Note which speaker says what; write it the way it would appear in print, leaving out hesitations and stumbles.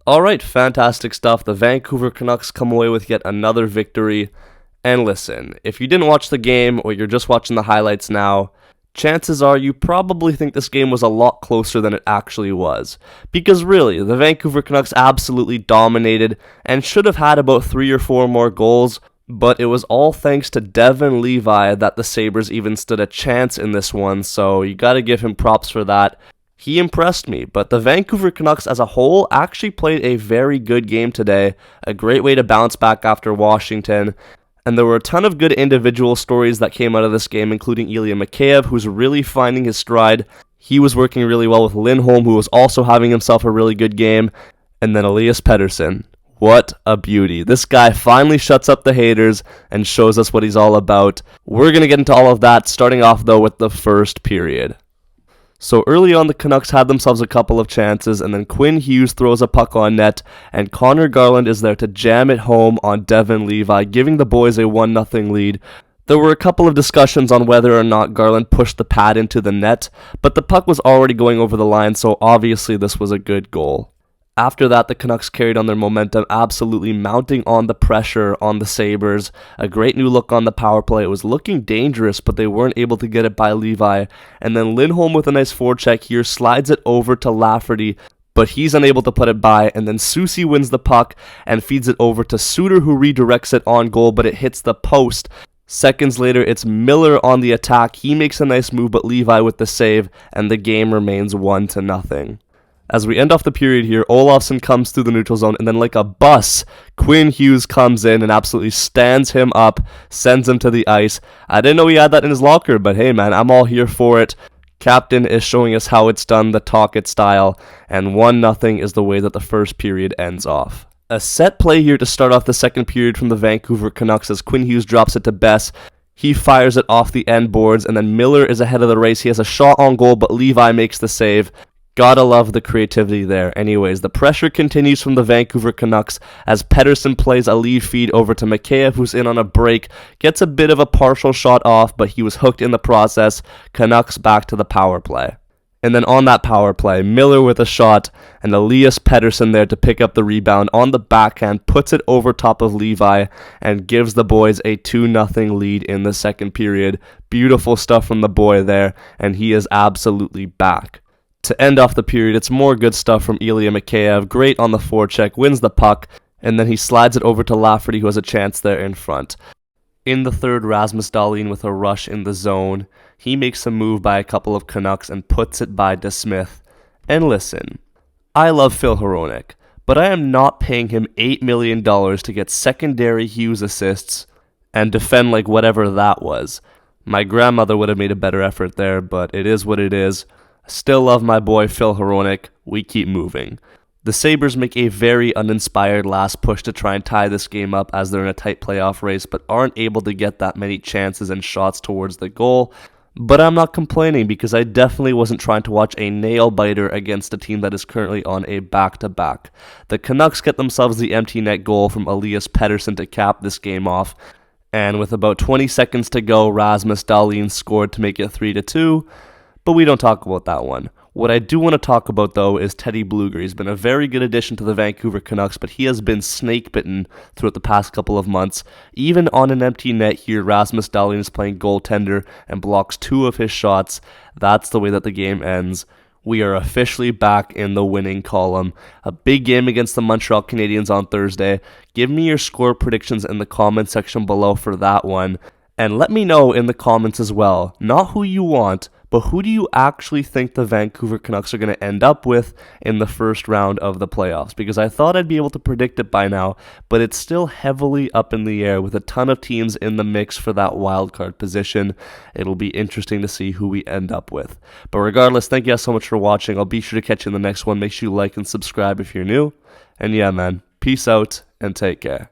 Speaker 1: Alright, fantastic stuff. The Vancouver Canucks come away with yet another victory. And listen, if you didn't watch the game or you're just watching the highlights now, chances are you probably think this game was a lot closer than it actually was. Because really, the Vancouver Canucks absolutely dominated and should have had about 3 or 4 more goals, but it was all thanks to Devon Levi that the Sabres even stood a chance in this one, so you gotta give him props for that. He impressed me, but the Vancouver Canucks as a whole actually played a very good game today, a great way to bounce back after Washington, and there were a ton of good individual stories that came out of this game, including Elias Pettersson, who's really finding his stride. He was working really well with Lindholm, who was also having himself a really good game, and then Elias Pettersson. What a beauty. This guy finally shuts up the haters and shows us what he's all about. We're going to get into all of that, starting off though with the first period. So early on, the Canucks had themselves a couple of chances, and then Quinn Hughes throws a puck on net, and Conor Garland is there to jam it home on Devon Levi, giving the boys a 1-0 lead. There were a couple of discussions on whether or not Garland pushed the pad into the net, but the puck was already going over the line, so obviously this was a good goal. After that, the Canucks carried on their momentum, absolutely mounting on the pressure on the Sabres. A great new look on the power play. It was looking dangerous, but they weren't able to get it by Levi. And then Lindholm with a nice forecheck here slides it over to Lafferty, but he's unable to put it by. And then Soucy wins the puck and feeds it over to Suter, who redirects it on goal, but it hits the post. Seconds later, it's Miller on the attack. He makes a nice move, but Levi with the save, and the game remains 1-0. As we end off the period here, Olofsson comes through the neutral zone, and then like a bus, Quinn Hughes comes in and absolutely stands him up, sends him to the ice. I didn't know he had that in his locker, but hey man, I'm all here for it. Captain is showing us how it's done, the talk it style, and 1-0 is the way that the first period ends off. A set play here to start off the second period from the Vancouver Canucks as Quinn Hughes drops it to Bess. He fires it off the end boards, and then Miller is ahead of the race. He has a shot on goal, but Levi makes the save. Gotta love the creativity there. Anyways, the pressure continues from the Vancouver Canucks as Pettersson plays a lead feed over to Mikheyev, who's in on a break, gets a bit of a partial shot off, but he was hooked in the process. Canucks back to the power play. And then on that power play, Miller with a shot, and Elias Pettersson there to pick up the rebound on the backhand, puts it over top of Levi, and gives the boys a 2-0 lead in the second period. Beautiful stuff from the boy there, and he is absolutely back. To end off the period, it's more good stuff from Elias Pettersson. Great on the forecheck, wins the puck, and then he slides it over to Lafferty, who has a chance there in front. In the third, Rasmus Dahlin with a rush in the zone. He makes a move by a couple of Canucks and puts it by DeSmith. And listen, I love Phil Hronek, but I am not paying him $8 million to get secondary Hughes assists and defend like whatever that was. My grandmother would have made a better effort there, but it is what it is. Still love my boy Phil Hronek. We keep moving. The Sabres make a very uninspired last push to try and tie this game up as they're in a tight playoff race, but aren't able to get that many chances and shots towards the goal. But I'm not complaining because I definitely wasn't trying to watch a nail-biter against a team that is currently on a back-to-back. The Canucks get themselves the empty net goal from Elias Pettersson to cap this game off, and with about 20 seconds to go, Rasmus Dahlin scored to make it 3-2. But we don't talk about that one. What I do want to talk about, though, is Teddy Blueger. He's been a very good addition to the Vancouver Canucks, but he has been snake-bitten throughout the past couple of months. Even on an empty net here, Rasmus Dahlin is playing goaltender and blocks 2 of his shots. That's the way that the game ends. We are officially back in the winning column. A big game against the Montreal Canadiens on Thursday. Give me your score predictions in the comment section below for that one. And let me know in the comments as well, not who you want, but who do you actually think the Vancouver Canucks are going to end up with in the first round of the playoffs? Because I thought I'd be able to predict it by now, but it's still heavily up in the air with a ton of teams in the mix for that wildcard position. It'll be interesting to see who we end up with. But regardless, thank you guys so much for watching. I'll be sure to catch you in the next one. Make sure you like and subscribe if you're new. And yeah, man, peace out and take care.